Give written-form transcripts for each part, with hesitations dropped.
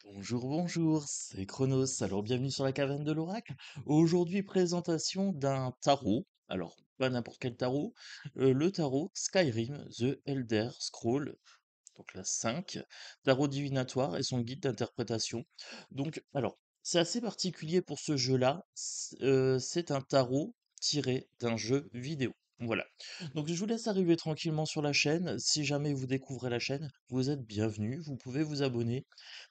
Bonjour, bonjour, c'est Chronos. Alors, bienvenue sur la caverne de l'oracle. Aujourd'hui, présentation d'un tarot. Alors, pas n'importe quel tarot. Le tarot Skyrim, The Elder Scroll, donc la 5, tarot divinatoire et son guide d'interprétation. Donc, alors, c'est assez particulier pour ce jeu-là. C'est un tarot tiré d'un jeu vidéo. Voilà. Donc, je vous laisse arriver tranquillement sur la chaîne. Si jamais vous découvrez la chaîne, vous êtes bienvenue. Vous pouvez vous abonner.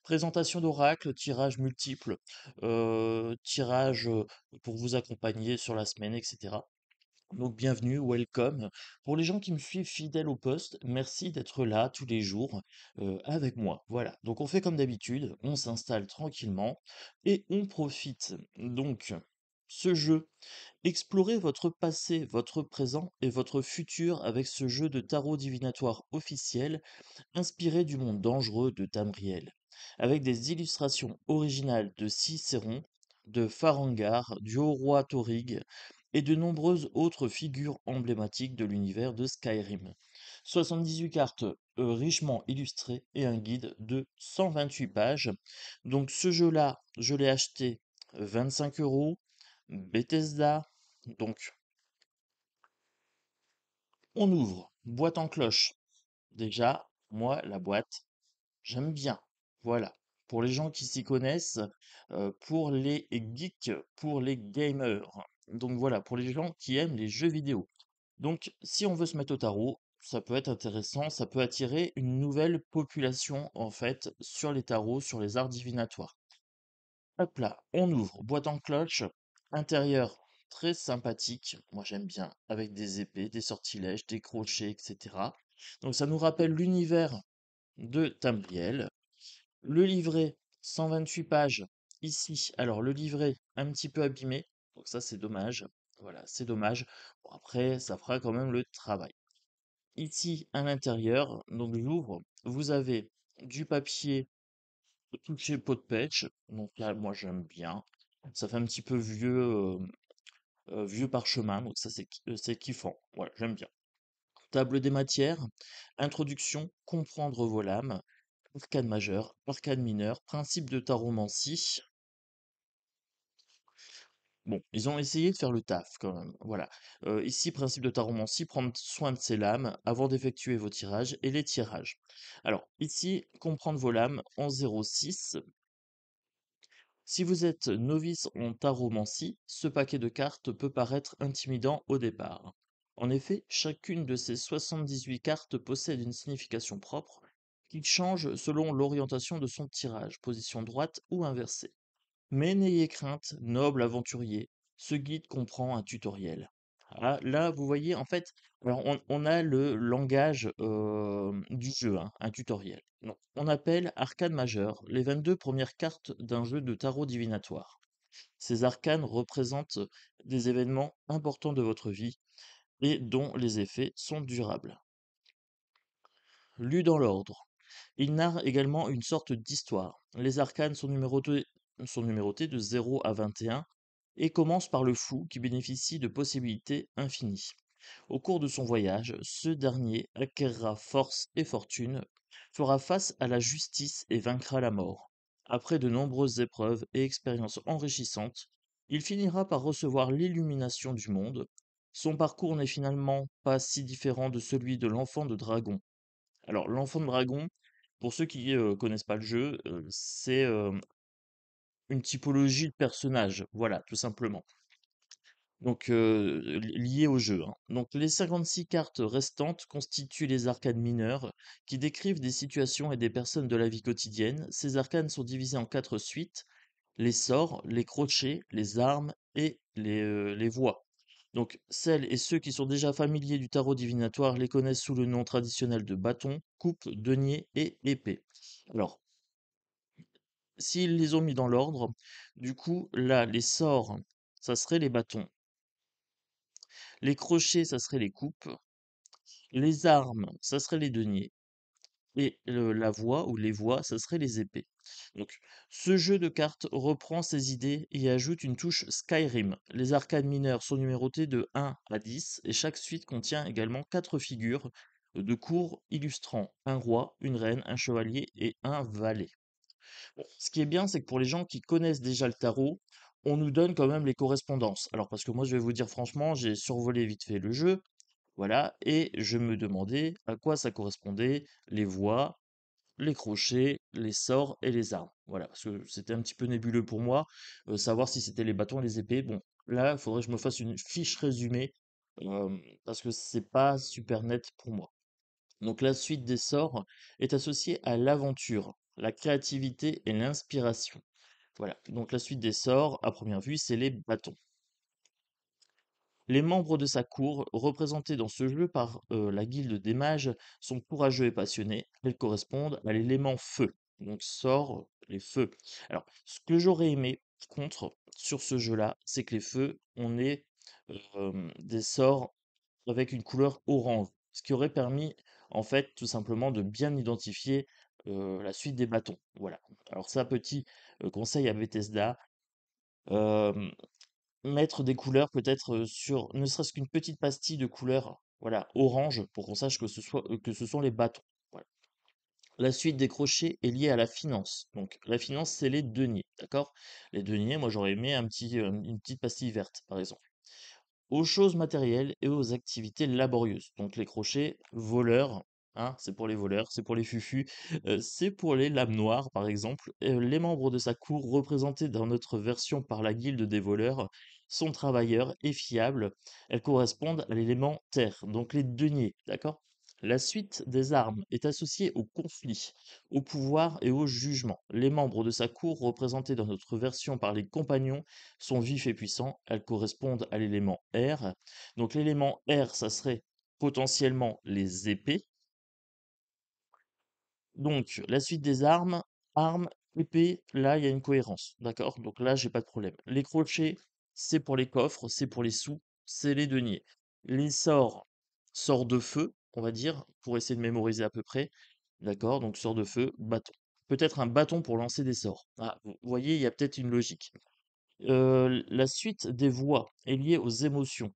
Présentation d'oracle, tirage multiple, tirage pour vous accompagner sur la semaine, etc. Donc bienvenue, welcome. Pour les gens qui me suivent fidèles au poste, merci d'être là tous les jours avec moi. Voilà. Donc on fait comme d'habitude, on s'installe tranquillement et on profite. Donc ce jeu, explorez votre passé, votre présent et votre futur avec ce jeu de tarot divinatoire officiel inspiré du monde dangereux de Tamriel, avec des illustrations originales de Cicéron, de Farangar, du haut roi Thorig et de nombreuses autres figures emblématiques de l'univers de Skyrim. 78 cartes richement illustrées et un guide de 128 pages. Donc ce jeu-là, je l'ai acheté 25 euros. Bethesda. Donc on ouvre, boîte en cloche. Déjà, moi, la boîte, j'aime bien. Voilà. Pour les gens qui s'y connaissent, pour les geeks, pour les gamers. Donc voilà, pour les gens qui aiment les jeux vidéo. Donc si on veut se mettre au tarot, ça peut être intéressant, ça peut attirer une nouvelle population en fait sur les tarots, sur les arts divinatoires. Hop là, on ouvre, boîte en cloche, intérieur très sympathique, moi j'aime bien, avec des épées, des sortilèges, des crochets, etc. Donc ça nous rappelle l'univers de Tamriel. Le livret, 128 pages, ici. Alors, le livret, un petit peu abîmé. Donc ça, c'est dommage. Voilà, c'est dommage. Bon, après, ça fera quand même le travail. Ici, à l'intérieur, donc j'ouvre, vous avez du papier touché pot de pêche. Donc là, moi, j'aime bien. Ça fait un petit peu vieux parchemin. Donc ça, c'est kiffant. Voilà, j'aime bien. Table des matières, introduction, comprendre vos lames, arcane majeur, arcane mineur, principe de taromancie. Bon, ils ont essayé de faire le taf quand même. Voilà. Ici, principe de taromancie, prendre soin de ses lames avant d'effectuer vos tirages et les tirages. Alors, ici, comprendre vos lames en 06. Si vous êtes novice en taromancie, ce paquet de cartes peut paraître intimidant au départ. En effet, chacune de ces 78 cartes possède une signification propre qui change selon l'orientation de son tirage, position droite ou inversée. Mais n'ayez crainte, noble aventurier, ce guide comprend un tutoriel. Ah, là, vous voyez, en fait, alors on a le langage du jeu, hein, un tutoriel. Donc, on appelle arcane majeur les 22 premières cartes d'un jeu de tarot divinatoire. Ces arcanes représentent des événements importants de votre vie et dont les effets sont durables. Lus dans l'ordre. Il narre également une sorte d'histoire. Les arcanes sont numérotés de 0 à 21 et commencent par le fou qui bénéficie de possibilités infinies. Au cours de son voyage, ce dernier acquérera force et fortune, fera face à la justice et vaincra la mort. Après de nombreuses épreuves et expériences enrichissantes, il finira par recevoir l'illumination du monde. Son parcours n'est finalement pas si différent de celui de l'enfant de dragon. Alors, l'enfant de dragon, pour ceux qui connaissent pas le jeu, c'est une typologie de personnage, voilà, tout simplement. Donc, lié au jeu, hein. Donc, les 56 cartes restantes constituent les arcanes mineures, qui décrivent des situations et des personnes de la vie quotidienne. Ces arcanes sont divisées en 4 suites, les sorts, les crochets, les armes et les voies. Donc, celles et ceux qui sont déjà familiers du tarot divinatoire les connaissent sous le nom traditionnel de bâton, coupe, denier et épée. Alors, s'ils les ont mis dans l'ordre, du coup, là, les sorts, ça serait les bâtons. Les crochets, ça serait les coupes. Les armes, ça serait les deniers. Et la voix ou les voix, ça serait les épées. Donc, ce jeu de cartes reprend ces idées et ajoute une touche Skyrim. Les arcanes mineures sont numérotées de 1 à 10 et chaque suite contient également 4 figures de cours illustrant un roi, une reine, un chevalier et un valet. Bon, ce qui est bien, c'est que pour les gens qui connaissent déjà le tarot, on nous donne quand même les correspondances. Alors, parce que moi, je vais vous dire franchement, j'ai survolé vite fait le jeu, voilà, et je me demandais à quoi ça correspondait les voix, les crochets, les sorts et les armes. Voilà, parce que c'était un petit peu nébuleux pour moi, savoir si c'était les bâtons et les épées. Bon, là, il faudrait que je me fasse une fiche résumée, parce que c'est pas super net pour moi. Donc la suite des sorts est associée à l'aventure, la créativité et l'inspiration. Voilà, donc la suite des sorts, à première vue, c'est les bâtons. Les membres de sa cour, représentés dans ce jeu par la guilde des mages, sont courageux et passionnés. Elles correspondent à l'élément feu. Donc sort les feux. Alors, ce que j'aurais aimé, contre, sur ce jeu-là, c'est que les feux, on ait des sorts avec une couleur orange. Ce qui aurait permis, en fait, tout simplement de bien identifier la suite des bâtons. Voilà. Alors ça, petit conseil à Bethesda. euh, Mettre des couleurs peut-être, sur ne serait-ce qu'une petite pastille de couleur, voilà, orange pour qu'on sache que ce sont les bâtons. Voilà. La suite des crochets est liée à la finance. Donc la finance, c'est les deniers, d'accord? Les deniers, moi j'aurais aimé une petite pastille verte, par exemple. Aux choses matérielles et aux activités laborieuses. Donc les crochets, voleurs, hein, c'est pour les voleurs, c'est pour les fufus, c'est pour les lames noires, par exemple. Les membres de sa cour, représentés dans notre version par la guilde des voleurs, sont travailleurs et fiables. Elles correspondent à l'élément terre, donc les deniers, d'accord? La suite des armes est associée au conflit, au pouvoir et au jugement. Les membres de sa cour, représentés dans notre version par les compagnons, sont vifs et puissants, elles correspondent à l'élément R. Donc l'élément R, ça serait potentiellement les épées. Donc la suite des armes, armes, épées, là il y a une cohérence, d'accord? Donc là j'ai pas de problème. Les crochets, c'est pour les coffres, c'est pour les sous, c'est les deniers. Les sorts, sorts de feu, on va dire, pour essayer de mémoriser à peu près, d'accord? Donc sort de feu, bâton. Peut-être un bâton pour lancer des sorts. Ah, vous voyez, il y a peut-être une logique. La suite des voix est liée aux émotions.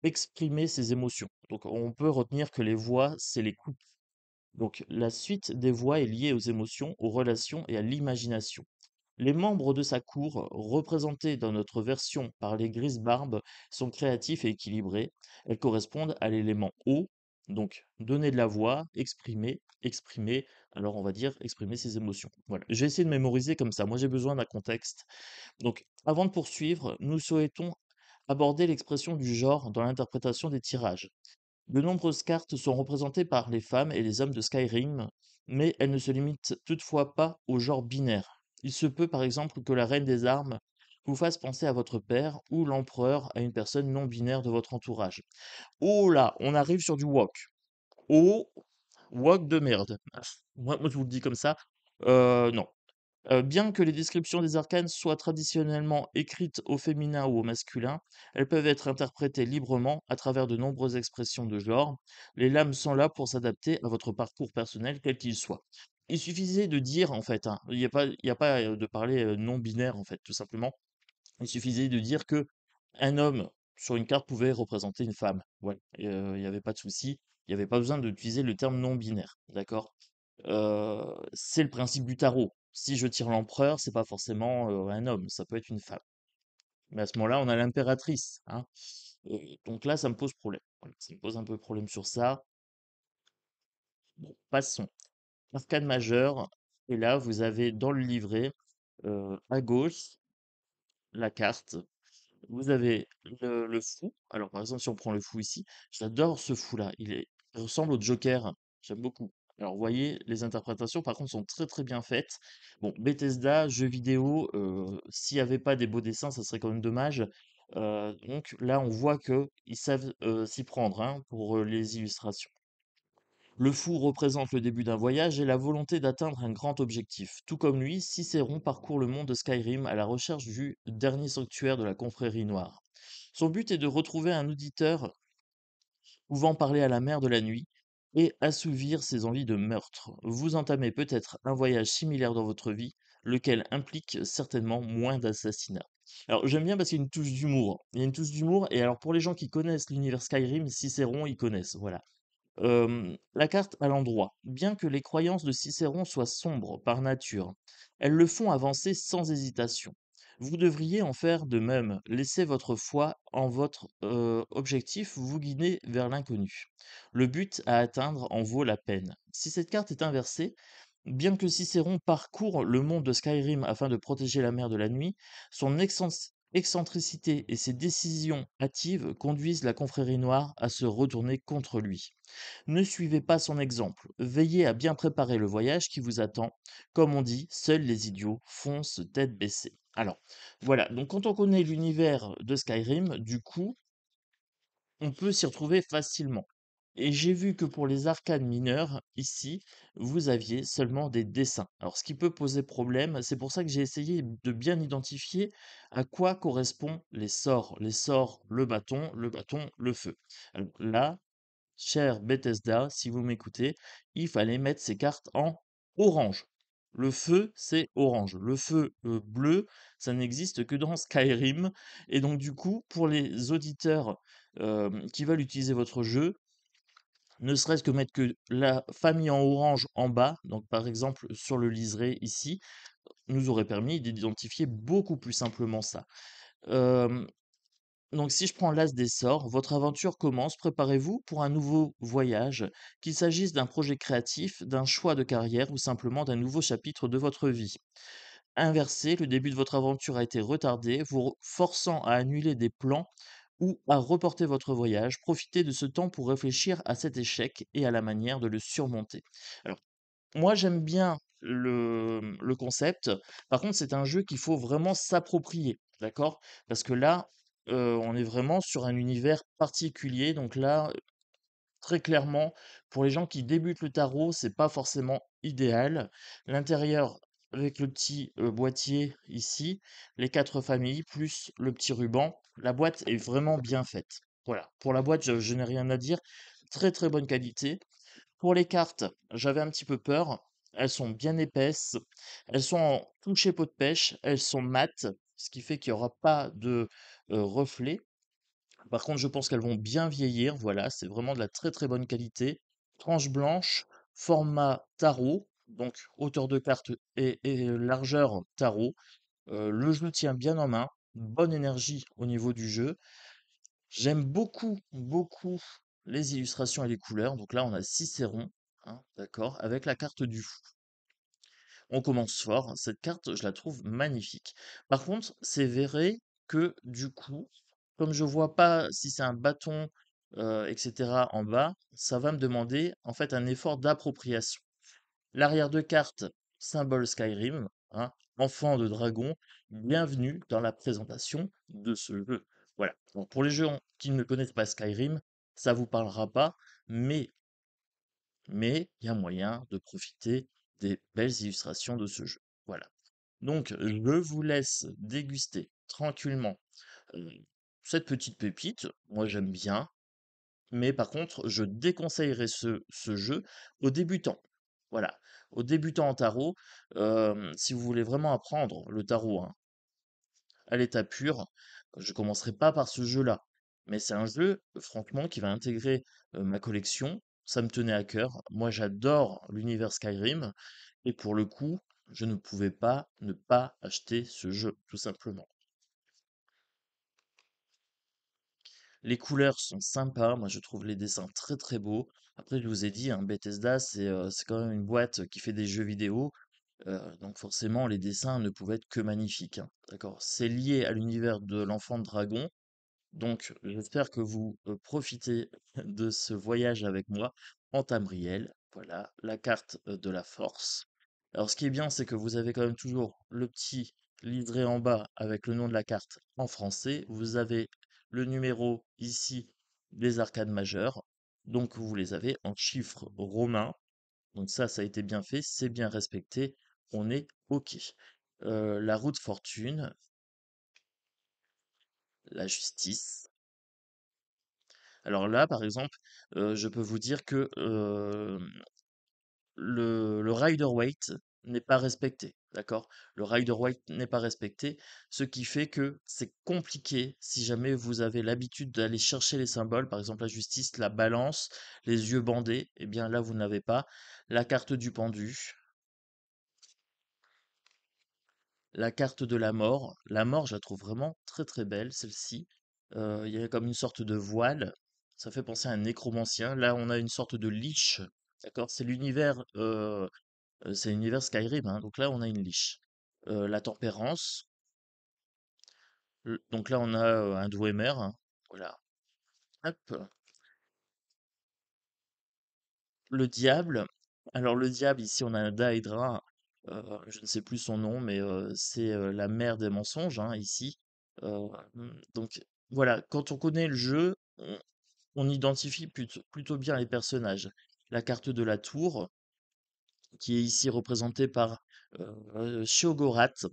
Exprimer ses émotions. Donc on peut retenir que les voix, c'est les coups. Donc la suite des voix est liée aux émotions, aux relations et à l'imagination. Les membres de sa cour, représentés dans notre version par les grises barbes, sont créatifs et équilibrés. Elles correspondent à l'élément eau, donc donner de la voix, exprimer, alors on va dire exprimer ses émotions. Voilà, j'ai essayé de mémoriser comme ça. Moi j'ai besoin d'un contexte. Donc, avant de poursuivre, nous souhaitons aborder l'expression du genre dans l'interprétation des tirages. De nombreuses cartes sont représentées par les femmes et les hommes de Skyrim, mais elles ne se limitent toutefois pas au genre binaire. Il se peut par exemple que la reine des armes vous fasse penser à votre père ou l'empereur à une personne non binaire de votre entourage. Oh là, on arrive sur du wok. Oh, wok de merde. Moi, je vous le dis comme ça. Non. Bien que les descriptions des arcanes soient traditionnellement écrites au féminin ou au masculin, elles peuvent être interprétées librement à travers de nombreuses expressions de genre. Les lames sont là pour s'adapter à votre parcours personnel, quel qu'il soit. Il suffisait de dire, en fait, hein, il y a pas de parler non binaire, en fait, tout simplement. Il suffisait de dire que un homme sur une carte pouvait représenter une femme. Voilà, il n'y avait pas de souci. Il n'y avait pas besoin d'utiliser le terme non binaire. D'accord? C'est le principe du tarot. Si je tire l'empereur, c'est pas forcément un homme, ça peut être une femme. Mais à ce moment-là, on a l'impératrice, hein. Donc là, ça me pose problème. Voilà, ça me pose un peu problème sur ça. Bon, passons. Arcane majeur. Et là, vous avez dans le livret, à gauche, la carte. Vous avez le fou. Alors, par exemple, si on prend le fou ici, j'adore ce fou-là. Il ressemble au Joker. J'aime beaucoup. Alors, vous voyez, les interprétations, par contre, sont très très bien faites. Bon, Bethesda, jeux vidéo, s'il n'y avait pas des beaux dessins, ça serait quand même dommage. Donc là, on voit que ils savent s'y prendre, hein, pour les illustrations. Le fou représente le début d'un voyage et la volonté d'atteindre un grand objectif. Tout comme lui, Cicéron parcourt le monde de Skyrim à la recherche du dernier sanctuaire de la confrérie noire. Son but est de retrouver un auditeur pouvant parler à la mer de la nuit et assouvir ses envies de meurtre. Vous entamez peut-être un voyage similaire dans votre vie, lequel implique certainement moins d'assassinats. Alors j'aime bien parce qu'il y a une touche d'humour. Il y a une touche d'humour et alors pour les gens qui connaissent l'univers Skyrim, Cicéron, ils connaissent, voilà. La carte à l'endroit. Bien que les croyances de Cicéron soient sombres par nature, elles le font avancer sans hésitation. Vous devriez en faire de même. Laissez votre foi en votre objectif vous guider vers l'inconnu. Le but à atteindre en vaut la peine. Si cette carte est inversée, bien que Cicéron parcourt le monde de Skyrim afin de protéger la mer de la nuit, son excentricité et ses décisions hâtives conduisent la confrérie noire à se retourner contre lui. Ne suivez pas son exemple. Veillez à bien préparer le voyage qui vous attend. Comme on dit, seuls les idiots foncent tête baissée. Alors, voilà. Donc, quand on connaît l'univers de Skyrim, du coup, on peut s'y retrouver facilement. Et j'ai vu que pour les arcanes mineures, ici, vous aviez seulement des dessins. Alors, ce qui peut poser problème, c'est pour ça que j'ai essayé de bien identifier à quoi correspondent les sorts. Les sorts, le bâton, le feu. Alors là, cher Bethesda, si vous m'écoutez, il fallait mettre ces cartes en orange. Le feu, c'est orange. Le feu bleu, ça n'existe que dans Skyrim. Et donc, du coup, pour les auditeurs qui veulent utiliser votre jeu, ne serait-ce que mettre que la famille en orange en bas, donc par exemple sur le liseré ici, nous aurait permis d'identifier beaucoup plus simplement ça. Euh, donc si je prends l'as des sorts, votre aventure commence, préparez-vous pour un nouveau voyage, qu'il s'agisse d'un projet créatif, d'un choix de carrière ou simplement d'un nouveau chapitre de votre vie. Inversé, le début de votre aventure a été retardé, vous forçant à annuler des plans ou à reporter votre voyage. Profitez de ce temps pour réfléchir à cet échec et à la manière de le surmonter. Alors, moi j'aime bien le concept. Par contre, c'est un jeu qu'il faut vraiment s'approprier, d'accord? Parce que là, on est vraiment sur un univers particulier. Donc là, très clairement, pour les gens qui débutent le tarot, c'est pas forcément idéal. L'intérieur, avec le petit boîtier ici, les 4 familles, plus le petit ruban, la boîte est vraiment bien faite. Voilà, pour la boîte, je n'ai rien à dire. Très très bonne qualité. Pour les cartes, j'avais un petit peu peur. Elles sont bien épaisses. Elles sont en toucher peau de pêche. Elles sont mates, ce qui fait qu'il n'y aura pas de reflet. Par contre, je pense qu'elles vont bien vieillir. Voilà, c'est vraiment de la très très bonne qualité. Tranche blanche, format tarot, donc hauteur de carte et largeur tarot. Le jeu tient bien en main. Bonne énergie au niveau du jeu. J'aime beaucoup, beaucoup les illustrations et les couleurs. Donc là, on a Cicéron, hein, d'accord, avec la carte du fou. On commence fort. Cette carte, je la trouve magnifique. Par contre, c'est vrai que du coup, comme je vois pas si c'est un bâton, etc. en bas, ça va me demander en fait un effort d'appropriation. L'arrière de carte, symbole Skyrim, hein, enfant de dragon, bienvenue dans la présentation de ce jeu. Voilà. Donc pour les gens qui ne connaissent pas Skyrim, ça vous parlera pas, mais il y a moyen de profiter des belles illustrations de ce jeu. Voilà. Donc, je vous laisse déguster tranquillement euh, cette petite pépite. Moi, j'aime bien. Mais par contre, je déconseillerais ce jeu aux débutants. Voilà. Aux débutants en tarot, si vous voulez vraiment apprendre le tarot, hein, à l'état pur, je commencerai pas par ce jeu-là. Mais c'est un jeu, franchement, qui va intégrer ma collection. Ça me tenait à cœur. Moi, j'adore l'univers Skyrim. Et pour le coup, je ne pouvais pas ne pas acheter ce jeu, tout simplement. Les couleurs sont sympas. Moi, je trouve les dessins très très beaux. Après, je vous ai dit, hein, Bethesda, c'est quand même une boîte qui fait des jeux vidéo. Donc forcément, les dessins ne pouvaient être que magnifiques, hein. D'accord. C'est lié à l'univers de l'enfant de dragon. Donc, j'espère que vous profitez de ce voyage avec moi en Tamriel. Voilà, la carte de la force. Alors, ce qui est bien, c'est que vous avez quand même toujours le petit livret en bas avec le nom de la carte en français. Vous avez le numéro ici des arcades majeures. Donc, vous les avez en chiffres romains. Donc, ça a été bien fait, c'est bien respecté. On est OK. La roue de fortune, la justice. Alors là, par exemple, je peux vous dire que le Rider-Waite, n'est pas respecté, d'accord? Le Rider Waite n'est pas respecté, ce qui fait que c'est compliqué si jamais vous avez l'habitude d'aller chercher les symboles, par exemple la justice, la balance, les yeux bandés, eh bien là vous n'avez pas. La carte du pendu, la carte de la mort je la trouve vraiment très très belle celle-ci. Il y a comme une sorte de voile, ça fait penser à un nécromancien. Là on a une sorte de liche, d'accord? C'est l'univers Skyrim, hein, donc là on a une liche. La tempérance, donc là on a un Dwemer, hein, voilà. Hop. Le diable, alors le diable ici on a un Daedra, je ne sais plus son nom, mais c'est la mère des mensonges, hein, ici. Donc voilà, quand on connaît le jeu, on identifie plutôt bien les personnages. La carte de la tour, qui est ici représenté par Sheogorath.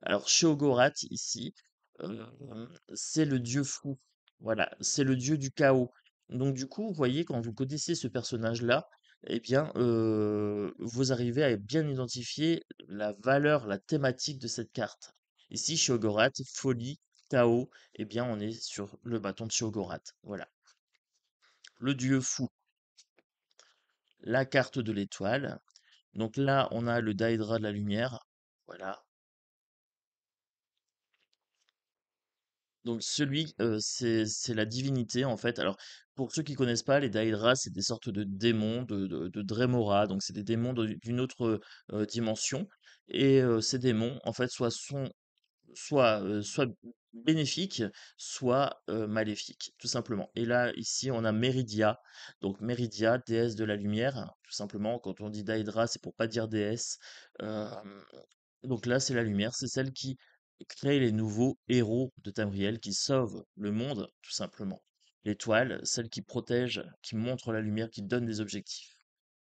Alors Sheogorath ici, euh, c'est le dieu fou. Voilà, c'est le dieu du chaos. Donc du coup, vous voyez, quand vous connaissez ce personnage-là, eh bien, vous arrivez à bien identifier la valeur, la thématique de cette carte. Ici, Sheogorath, folie, chaos, eh bien, on est sur le bâton de Sheogorath. Voilà, le dieu fou, la carte de l'étoile. Donc là, on a le Daedra de la lumière. Voilà. Donc celui, c'est la divinité en fait. Alors pour ceux qui connaissent pas, les Daedra, c'est des sortes de démons de Dremora. Donc c'est des démons d'une autre dimension. Et ces démons, en fait, soit bénéfiques, soit maléfiques, tout simplement. Et là, ici, on a Meridia. Donc Meridia, déesse de la lumière, tout simplement. Quand on dit Daedra, c'est pour pas dire déesse. Euh, donc là, c'est la lumière, c'est celle qui crée les nouveaux héros de Tamriel, qui sauvent le monde, tout simplement. L'étoile, celle qui protège, qui montre la lumière, qui donne des objectifs.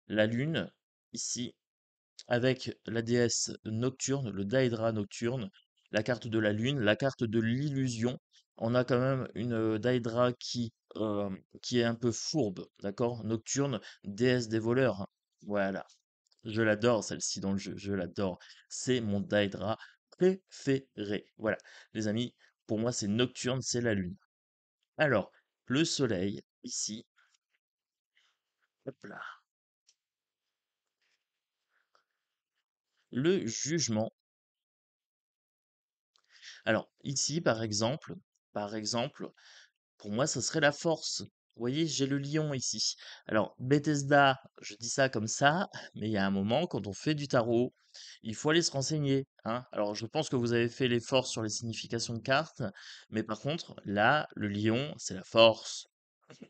La lune, ici, avec la déesse nocturne, le Daedra nocturne, la carte de la lune, la carte de l'illusion. On a quand même une Daedra qui est un peu fourbe, d'accord? Nocturne, déesse des voleurs. Voilà. Je l'adore, celle-ci dans le jeu, je l'adore. C'est mon Daedra préféré. Voilà. Les amis, pour moi, c'est Nocturne, c'est la lune. Alors, le soleil, ici, hop là. Le jugement. Alors, ici, par exemple, pour moi, ça serait la force. Vous voyez, j'ai le lion ici. Alors, Bethesda, je dis ça comme ça, mais il y a un moment, quand on fait du tarot, il faut aller se renseigner, hein. Alors, je pense que vous avez fait l'effort sur les significations de cartes, mais par contre, là, le lion, c'est la force.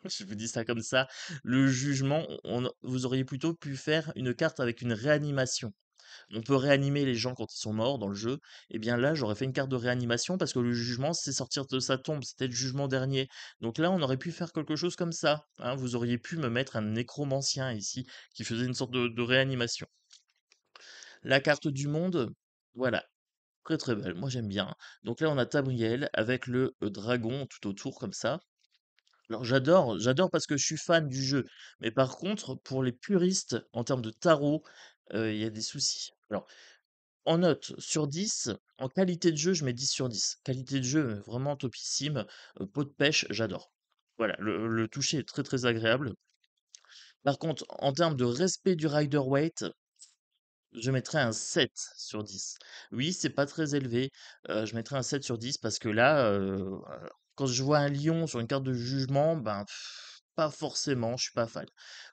Je vous dis ça comme ça. Le jugement, vous auriez plutôt pu faire une carte avec une réanimation. On peut réanimer les gens quand ils sont morts dans le jeu. Et bien là, j'aurais fait une carte de réanimation parce que le jugement, c'est sortir de sa tombe, c'était le jugement dernier. Donc là, on aurait pu faire quelque chose comme ça, hein. Vous auriez pu me mettre un nécromancien ici qui faisait une sorte de réanimation. La carte du monde, voilà, très très belle, moi j'aime bien. Donc là, on a Tabriel avec le dragon tout autour comme ça. Alors j'adore parce que je suis fan du jeu. Mais par contre, pour les puristes, en termes de tarot, il y a des soucis. Alors, en note sur 10, en qualité de jeu, je mets 10 sur 10. Qualité de jeu, vraiment topissime. Pot de pêche, j'adore. Voilà, le toucher est très très agréable. Par contre, en termes de respect du rider weight, je mettrais un 7 sur 10. Oui, c'est pas très élevé. Je mettrais un 7 sur 10 parce que là, quand je vois un lion sur une carte de jugement, ben, pas forcément, je suis pas fan.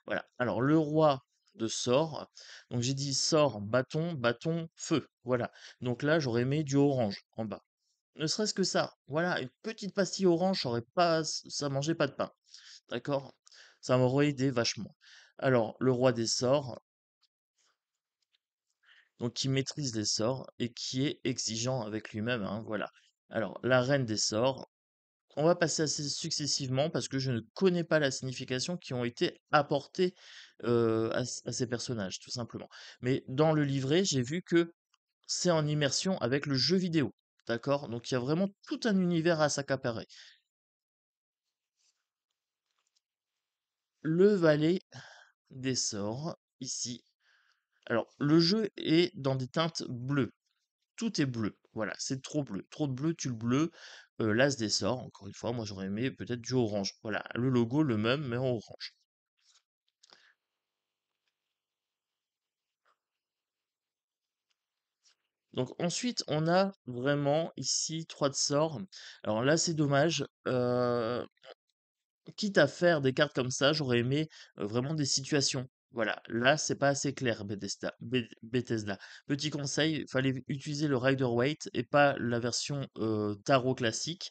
Voilà. Alors, le roi de sort. Donc, j'ai dit sort, bâton, bâton, feu. Voilà. Donc là, j'aurais mis du orange en bas. Ne serait-ce que ça. Voilà, une petite pastille orange, ça mangeait pas de pain. D'accord? Ça m'aurait aidé vachement. Alors, le roi des sorts, donc qui maîtrise les sorts et qui est exigeant avec lui-même, hein, voilà. Alors, la reine des sorts, on va passer assez successivement parce que je ne connais pas la signification qui ont été apportées à ces personnages, tout simplement. Mais dans le livret, j'ai vu que c'est en immersion avec le jeu vidéo, d'accord? Donc il y a vraiment tout un univers à s'accaparer. Le valet des sorts, ici. Alors, le jeu est dans des teintes bleues. Tout est bleu. Voilà, c'est trop bleu. Trop de bleu, tue le bleu. L'as des sorts, encore une fois, moi j'aurais aimé peut-être du orange. Voilà, le logo, le même, mais en orange. Donc ensuite, on a vraiment ici 3 de sorts. Alors là, c'est dommage. Quitte à faire des cartes comme ça, j'aurais aimé vraiment des situations. Voilà, là, c'est pas assez clair, Bethesda. Petit conseil, il fallait utiliser le Rider-Waite et pas la version tarot classique.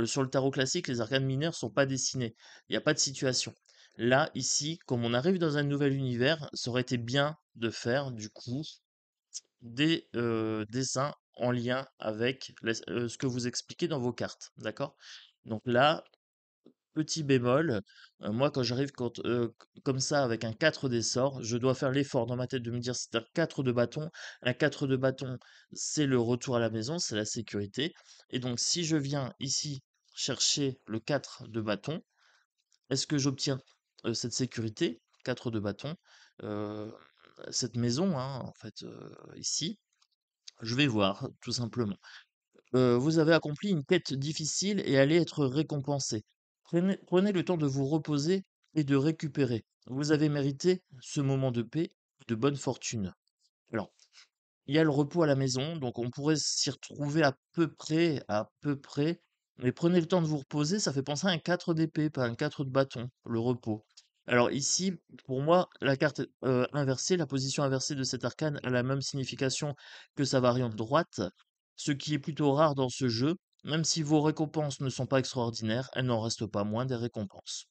Sur le tarot classique, les arcanes mineures sont pas dessinés. Il n'y a pas de situation. Là, ici, comme on arrive dans un nouvel univers, ça aurait été bien de faire, du coup, des dessins en lien avec ce que vous expliquez dans vos cartes. D'accord? Donc là, petit bémol, moi quand j'arrive comme ça avec un 4 des sorts, je dois faire l'effort dans ma tête de me dire c'est un 4 de bâton. Un 4 de bâton, c'est le retour à la maison, c'est la sécurité. Et donc si je viens ici chercher le 4 de bâton, est-ce que j'obtiens cette sécurité, 4 de bâton, euh, cette maison, hein, en fait, ici, je vais voir, tout simplement. Vous avez accompli une quête difficile et allez être récompensé. Prenez le temps de vous reposer et de récupérer. Vous avez mérité ce moment de paix et de bonne fortune. Alors, il y a le repos à la maison, donc on pourrait s'y retrouver à peu près. Mais prenez le temps de vous reposer, ça fait penser à un 4 d'épée, pas un 4 de bâton, le repos. Alors ici, pour moi, la carte inversée, la position inversée de cet arcane a la même signification que sa variante droite, ce qui est plutôt rare dans ce jeu. Même si vos récompenses ne sont pas extraordinaires, elles n'en restent pas moins des récompenses.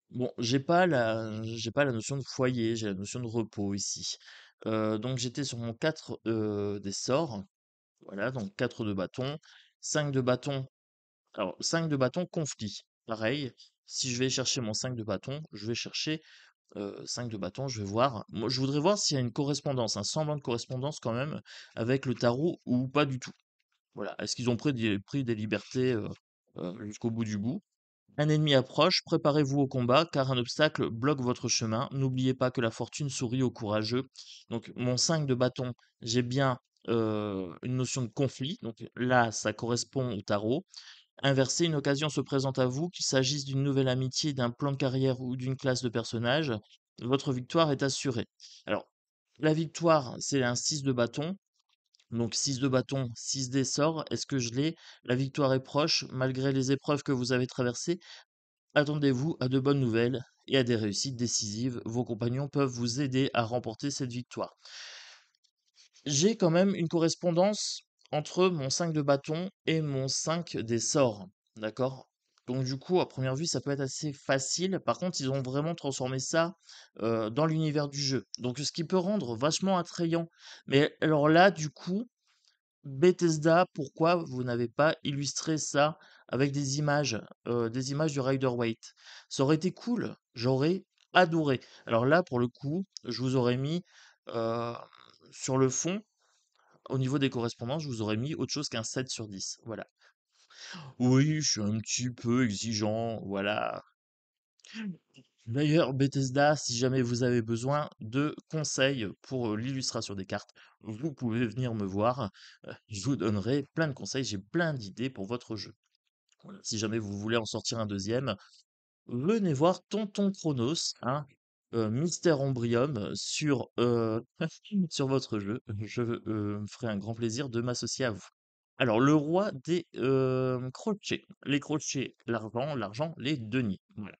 Bon, j'ai pas la notion de foyer, j'ai la notion de repos ici. Donc j'étais sur mon 4 des sorts. Voilà, donc 4 de bâton, 5 de bâton. Alors 5 de bâton conflit. Pareil, si je vais chercher mon 5 de bâton, je vais chercher 5 de bâton, je vais voir. Moi, je voudrais voir s'il y a une correspondance, un semblant de correspondance quand même avec le tarot ou pas du tout. Voilà. Est-ce qu'ils ont pris des libertés jusqu'au bout du bout? Un ennemi approche, préparez-vous au combat, car un obstacle bloque votre chemin. N'oubliez pas que la fortune sourit aux courageux. Donc, mon 5 de bâton, j'ai bien une notion de conflit. Donc là, ça correspond au tarot. Inversé, une occasion se présente à vous, qu'il s'agisse d'une nouvelle amitié, d'un plan de carrière ou d'une classe de personnage. Votre victoire est assurée. Alors, la victoire, c'est un 6 de bâton. Donc 6 de bâton, 6 des sorts. Est-ce que je l'ai? La victoire est proche, malgré les épreuves que vous avez traversées. Attendez-vous à de bonnes nouvelles et à des réussites décisives. Vos compagnons peuvent vous aider à remporter cette victoire. J'ai quand même une correspondance entre mon 5 de bâton et mon 5 des sorts. D'accord? Donc du coup, à première vue, ça peut être assez facile. Par contre, ils ont vraiment transformé ça dans l'univers du jeu. Donc ce qui peut rendre vachement attrayant. Mais alors là, du coup, Bethesda, pourquoi vous n'avez pas illustré ça avec des images du Rider-Waite? Ça aurait été cool, j'aurais adoré. Alors là, pour le coup, je vous aurais mis euh, sur le fond, au niveau des correspondances, je vous aurais mis autre chose qu'un 7 sur 10. Voilà. Oui, je suis un petit peu exigeant, voilà. D'ailleurs, Bethesda, si jamais vous avez besoin de conseils pour l'illustration des cartes, vous pouvez venir me voir. Je vous donnerai plein de conseils, j'ai plein d'idées pour votre jeu. Voilà. Si jamais vous voulez en sortir un deuxième, venez voir Tonton Chronos, hein, Mister Ombrium sur votre jeu. Je me ferai un grand plaisir de m'associer à vous. Alors, le roi des crochets. Les crochets, l'argent, les deniers. Voilà.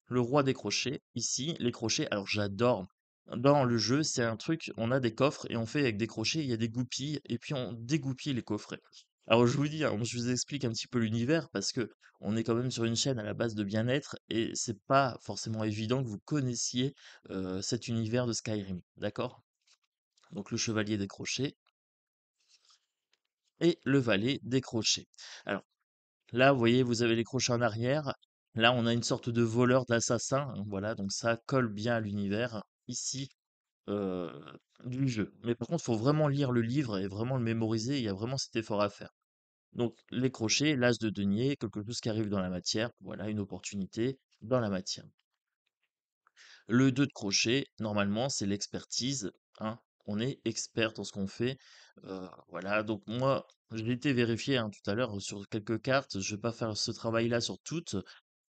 Le roi des crochets, ici, les crochets, alors j'adore. Dans le jeu, c'est un truc, on a des coffres et on fait avec des crochets, il y a des goupilles, et puis on dégoupille les coffrets. Alors je vous dis, hein, je vous explique un petit peu l'univers parce que on est quand même sur une chaîne à la base de bien-être et c'est pas forcément évident que vous connaissiez cet univers de Skyrim, d'accord? Donc le chevalier des crochets et le valet des crochets. Alors là, vous voyez, vous avez les crochets en arrière. Là, on a une sorte de voleur, d'assassin. Hein, voilà, donc ça colle bien à l'univers ici euh, du jeu. Mais par contre, il faut vraiment lire le livre et vraiment le mémoriser. Il y a vraiment cet effort à faire. Donc, les crochets, l'as de denier, quelque chose qui arrive dans la matière. Voilà, une opportunité dans la matière. Le 2 de crochet, normalement, c'est l'expertise. hein. On est expert dans ce qu'on fait. Voilà, donc moi, j'ai été vérifier hein, tout à l'heure sur quelques cartes. Je vais pas faire ce travail-là sur toutes.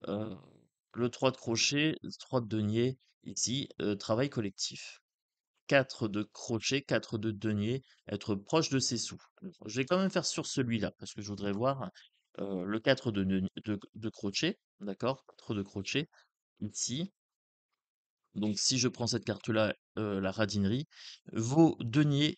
Euh, le 3 de crochet, le 3 de denier, ici, travail collectif. 4 de crochet, 4 de denier, être proche de ses sous. Alors, je vais quand même faire sur celui-là, parce que je voudrais voir le 4 de crochet, d'accord? 4 de crochet, ici. Donc si je prends cette carte-là, la radinerie, vos deniers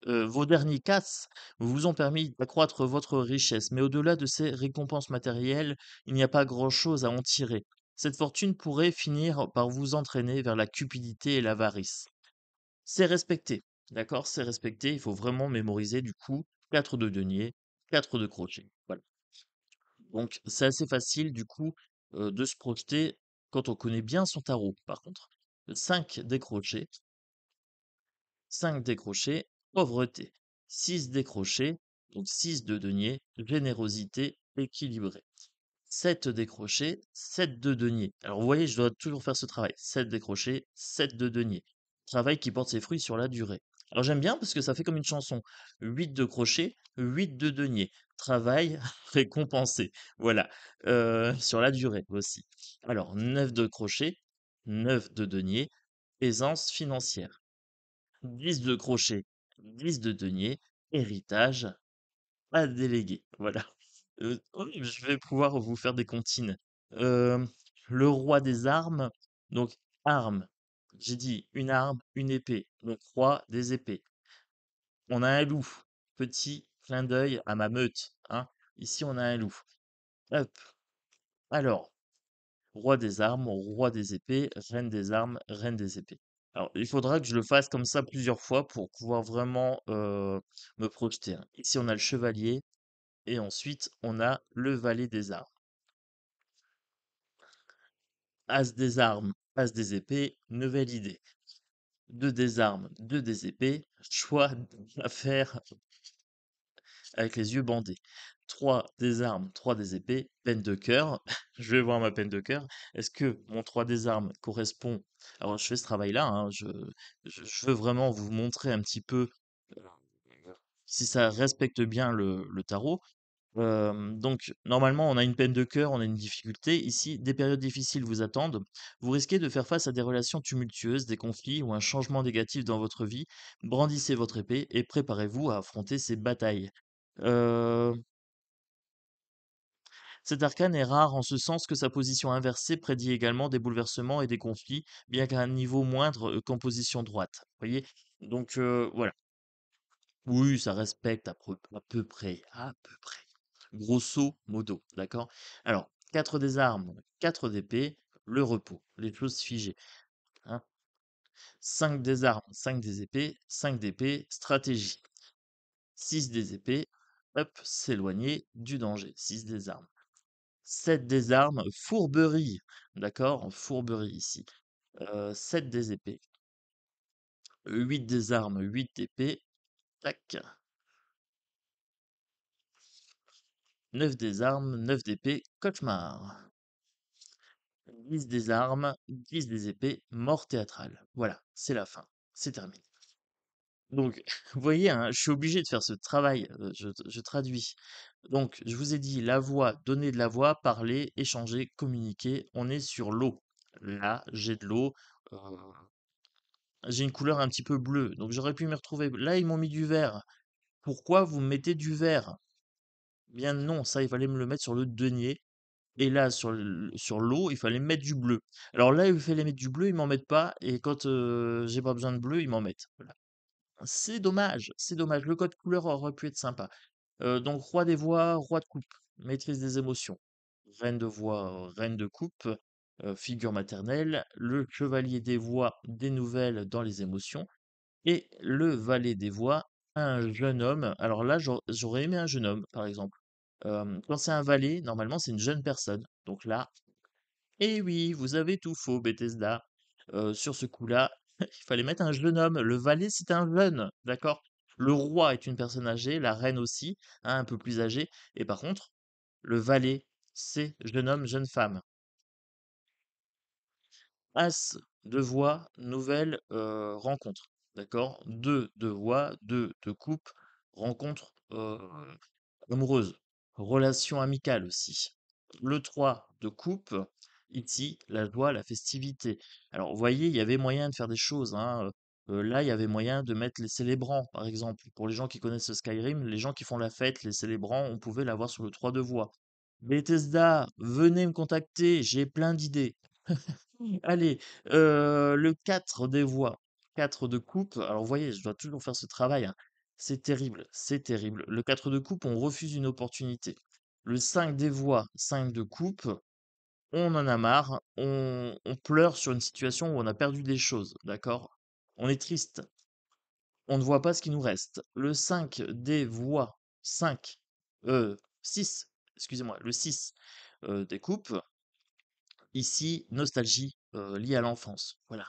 vos derniers casses vous ont permis d'accroître votre richesse, mais au-delà de ces récompenses matérielles, il n'y a pas grand-chose à en tirer. Cette fortune pourrait finir par vous entraîner vers la cupidité et l'avarice. C'est respecté, d'accord? C'est respecté, il faut vraiment mémoriser du coup 4 de denier, 4 de crochet. Voilà. Donc c'est assez facile du coup de se projeter quand on connaît bien son tarot. Par contre, 5 décrochés, 5 décrochés, pauvreté. 6 décrochés, donc 6 de denier, générosité équilibrée. 7 décrochés, 7 de denier. Alors vous voyez, je dois toujours faire ce travail. 7 décrochés, 7 de denier. Travail qui porte ses fruits sur la durée. Alors j'aime bien parce que ça fait comme une chanson. 8 de crochet, 8 de denier. Travail récompensé. Voilà. Sur la durée aussi. Alors 9 de crochet, 9 de denier. Aisance financière. 10 de crochet, 10 de denier. Héritage à déléguer. Voilà. Oui, je vais pouvoir vous faire des comptines. Hem, le roi des armes, donc armes, j'ai dit une arme, une épée, donc roi des épées. On a un loup, petit clin d'œil à ma meute, hein. Ici, on a un loup. Hop, alors, roi des armes, roi des épées, reine des armes, reine des épées. Alors, il faudra que je le fasse comme ça plusieurs fois pour pouvoir vraiment, me projeter, hein. Ici, on a le chevalier et ensuite on a le valet des armes. As des armes, as des épées, nouvelle idée. 2 des armes, 2 des épées, choix d'affaires avec les yeux bandés. 3 des armes, 3 des épées, peine de cœur. Je vais voir ma peine de cœur. Est-ce que mon 3 des armes correspond. Alors, je fais ce travail-là, hein, je veux vraiment vous montrer un petit peu euh, si ça respecte bien le tarot. Donc normalement, on a une peine de cœur, on a une difficulté. Ici, des périodes difficiles vous attendent. Vous risquez de faire face à des relations tumultueuses, des conflits ou un changement négatif dans votre vie. Brandissez votre épée et préparez-vous à affronter ces batailles. Heu, cet arcane est rare en ce sens que sa position inversée prédit également des bouleversements et des conflits, bien qu'à un niveau moindre, qu'en position droite. Vous voyez? Donc voilà. Oui, ça respecte à peu près. Grosso modo, d'accord? Alors, 4 des armes, 4 d'épée, le repos, les choses figées, hein. 5 des armes, 5 des épées, 5 d'épée, stratégie. 6 des épées, hop, s'éloigner du danger, 6 des armes. 7 des armes, fourberie, d'accord? Fourberie ici. 7 des épées. 8 des armes, 8 d'épée, tac. 9 des armes, 9 d'épée, cauchemar. 10 des armes, 10 des épées, mort théâtrale. Voilà, c'est la fin. C'est terminé. Donc, vous voyez, hein, je suis obligé de faire ce travail, je traduis. Donc, je vous ai dit la voix, donner de la voix, parler, échanger, communiquer. On est sur l'eau. Là, j'ai de l'eau. euh, j'ai une couleur un petit peu bleue. Donc, j'aurais pu m'y retrouver. Là, ils m'ont mis du vert. Pourquoi vous me mettez du vert? Bien non, ça, il fallait me le mettre sur le denier. Et là, sur l'eau, il fallait mettre du bleu. Alors là, il fallait mettre du bleu, ils m'en mettent pas. Et quand j'ai pas besoin de bleu, ils m'en mettent. Voilà. C'est dommage, c'est dommage. Le code couleur aurait pu être sympa. Donc, roi des voix, roi de coupe, maîtrise des émotions. Reine de voix, reine de coupe, figure maternelle. Le chevalier des voix, des nouvelles dans les émotions. Et le valet des voix, un jeune homme. Alors là, j'aurais aimé un jeune homme, par exemple. Quand c'est un valet, normalement, c'est une jeune personne. Donc là, eh oui, vous avez tout faux, Bethesda. Sur ce coup-là, il fallait mettre un jeune homme. Le valet, c'est un jeune, d'accord? Le roi est une personne âgée, la reine aussi, hein, un peu plus âgée. Et par contre, le valet, c'est jeune homme, jeune femme. As 2 voix, nouvelle, rencontre. D'accord? 2 voix, 2 couples, rencontre, amoureuse, relation amicale aussi. Le 3 de coupe, ici, la joie, la festivité. Alors, vous voyez, il y avait moyen de faire des choses, hein. Là, il y avait moyen de mettre les célébrants, par exemple. Pour les gens qui connaissent Skyrim, les gens qui font la fête, les célébrants, on pouvait l'avoir sur le 3 de voix. Bethesda, venez me contacter, j'ai plein d'idées. Allez, le 4 des voix, 4 de coupe. Alors, vous voyez, je dois toujours faire ce travail, hein. C'est terrible, c'est terrible. Le 4 de coupe, on refuse une opportunité. Le 5 des voix, 5 de coupe, on en a marre, on pleure sur une situation où on a perdu des choses, d'accord? On est triste, on ne voit pas ce qui nous reste. Le 5 des voix, 5, 6, excusez-moi, le 6 des coupes, ici, nostalgie liée à l'enfance. Voilà.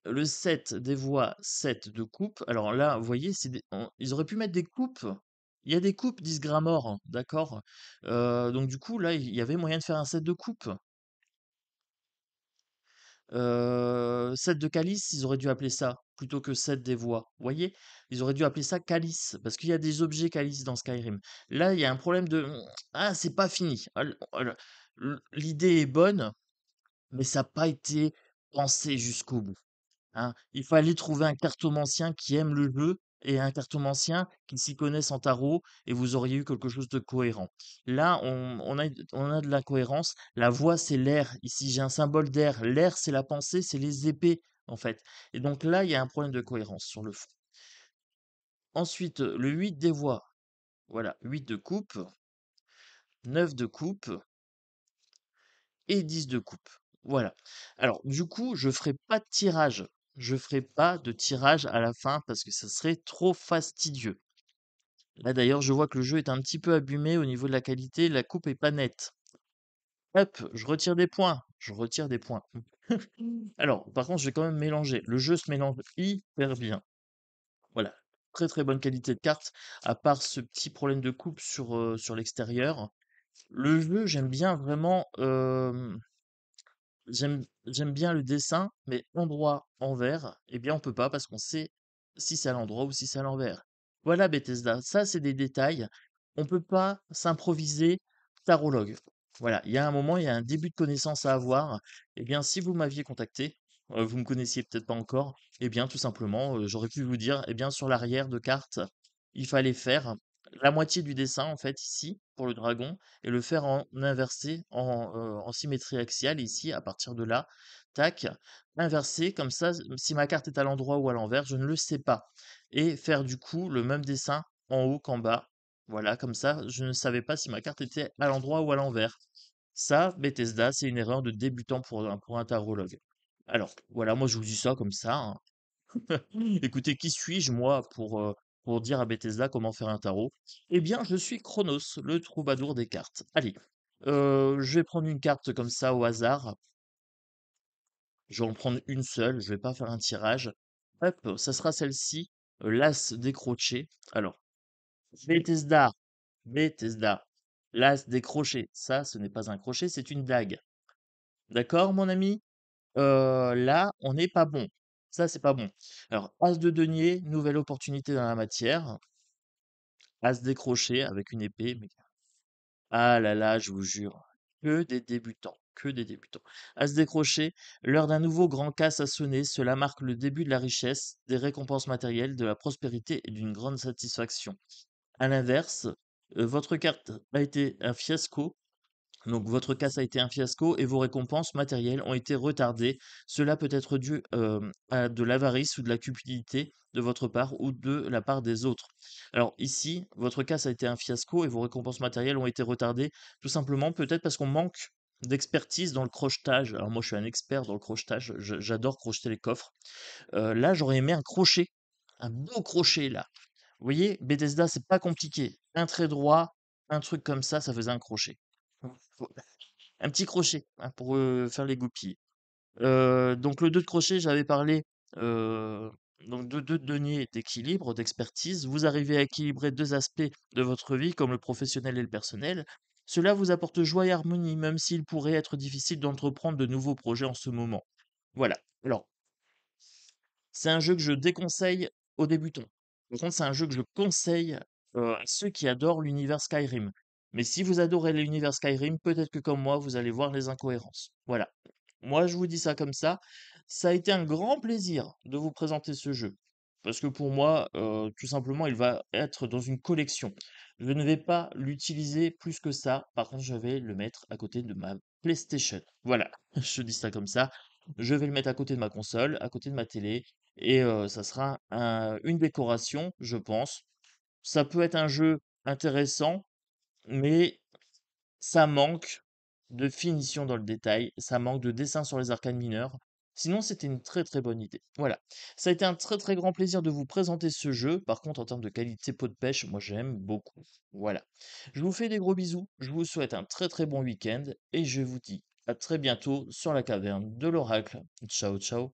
Le 7 des voix, 7 de coupe. Alors là, vous voyez, ils auraient pu mettre des coupes. Il y a des coupes 10 Gramor, hein, d'accord? Donc du coup, là, il y avait moyen de faire un set de coupes. 7 de calice, ils auraient dû appeler ça, plutôt que 7 des voix. Vous voyez? Ils auraient dû appeler ça calice, parce qu'il y a des objets calice dans Skyrim. Là, il y a un problème de ah, c'est pas fini. L'idée est bonne, mais ça n'a pas été pensé jusqu'au bout. Hein. Il fallait trouver un cartomancien qui aime le jeu et un cartomancien qui s'y connaisse en tarot et vous auriez eu quelque chose de cohérent. Là, on a de la cohérence. La voix, c'est l'air. Ici, j'ai un symbole d'air. L'air, c'est la pensée, c'est les épées, en fait. Et donc là, il y a un problème de cohérence sur le fond. Ensuite, le 8 des voix. Voilà, 8 de coupe, 9 de coupe et 10 de coupe. Voilà. Alors, du coup, je ferai pas de tirage. Je ferai pas de tirage à la fin parce que ça serait trop fastidieux. Là, d'ailleurs, je vois que le jeu est un petit peu abîmé au niveau de la qualité. La coupe est pas nette. Hop, je retire des points. Je retire des points. Alors, par contre, je vais quand même mélanger. Le jeu se mélange hyper bien. Voilà. Très très bonne qualité de carte. À part ce petit problème de coupe sur l'extérieur. Le jeu, j'aime bien vraiment. J'aime bien le dessin, mais endroit, envers, eh bien, on peut pas parce qu'on sait si c'est à l'endroit ou si c'est à l'envers. Voilà Bethesda, ça c'est des détails. On peut pas s'improviser tarologue. Voilà, il y a un moment, il y a un début de connaissance à avoir. Eh bien, si vous m'aviez contacté, vous me connaissiez peut-être pas encore, eh bien, tout simplement, j'aurais pu vous dire, eh bien, sur l'arrière de carte, il fallait faire la moitié du dessin, en fait, ici, pour le dragon, et le faire en inversé, en symétrie axiale ici, à partir de là, tac, inversé, comme ça, si ma carte est à l'endroit ou à l'envers, je ne le sais pas. Et faire du coup le même dessin en haut qu'en bas. Voilà, comme ça, je ne savais pas si ma carte était à l'endroit ou à l'envers. Ça, Bethesda, c'est une erreur de débutant pour un tarologue. Alors, voilà, moi je vous dis ça comme ça, hein. Écoutez, qui suis-je, moi, pour dire à Bethesda comment faire un tarot? Eh bien, je suis Chronos, le troubadour des cartes. Allez, je vais prendre une carte comme ça au hasard. Je vais en prendre une seule, je vais pas faire un tirage. Hop, ça sera celle-ci, l'as décroché. Alors, Bethesda, Bethesda, l'as décroché. Ça, ce n'est pas un crochet, c'est une dague. D'accord, mon ami? Là, on n'est pas bon. Ça, c'est pas bon. Alors, as de denier, nouvelle opportunité dans la matière. As décroché avec une épée. Ah là là, je vous jure, que des débutants, que des débutants. As décroché, l'heure d'un nouveau grand casse a sonné. Cela marque le début de la richesse, des récompenses matérielles, de la prospérité et d'une grande satisfaction. À l'inverse, votre carte a été un fiasco. Donc votre casse a été un fiasco et vos récompenses matérielles ont été retardées. Cela peut être dû à de l'avarice ou de la cupidité de votre part ou de la part des autres. Alors ici, votre casse a été un fiasco et vos récompenses matérielles ont été retardées tout simplement peut-être parce qu'on manque d'expertise dans le crochetage. Alors moi je suis un expert dans le crochetage, j'adore crocheter les coffres. Là j'aurais aimé un crochet, un beau crochet là. Vous voyez, Bethesda c'est pas compliqué. Un trait droit, un truc comme ça faisait un crochet. Un petit crochet, hein, pour, faire les goupilles. Donc le 2 de crochet, j'avais parlé, heu, donc de 2 deniers d'équilibre, d'expertise. Vous arrivez à équilibrer 2 aspects de votre vie, comme le professionnel et le personnel. Cela vous apporte joie et harmonie, même s'il pourrait être difficile d'entreprendre de nouveaux projets en ce moment. Voilà. Alors, c'est un jeu que je déconseille aux débutants. Par contre, c'est un jeu que je conseille, à ceux qui adorent l'univers Skyrim. Mais si vous adorez l'univers Skyrim, peut-être que comme moi, vous allez voir les incohérences. Voilà. Moi, je vous dis ça comme ça. Ça a été un grand plaisir de vous présenter ce jeu. Parce que pour moi, tout simplement, il va être dans une collection. Je ne vais pas l'utiliser plus que ça. Par contre, je vais le mettre à côté de ma PlayStation. Voilà, je dis ça comme ça. Je vais le mettre à côté de ma console, à côté de ma télé, et ça sera une décoration, je pense. Ça peut être un jeu intéressant, mais ça manque de finition dans le détail, ça manque de dessin sur les arcanes mineures. Sinon, c'était une très très bonne idée. Voilà. Ça a été un très très grand plaisir de vous présenter ce jeu. Par contre, en termes de qualité pot de pêche, moi j'aime beaucoup. Voilà. Je vous fais des gros bisous. Je vous souhaite un très très bon week-end et je vous dis à très bientôt sur la caverne de l'Oracle. Ciao ciao.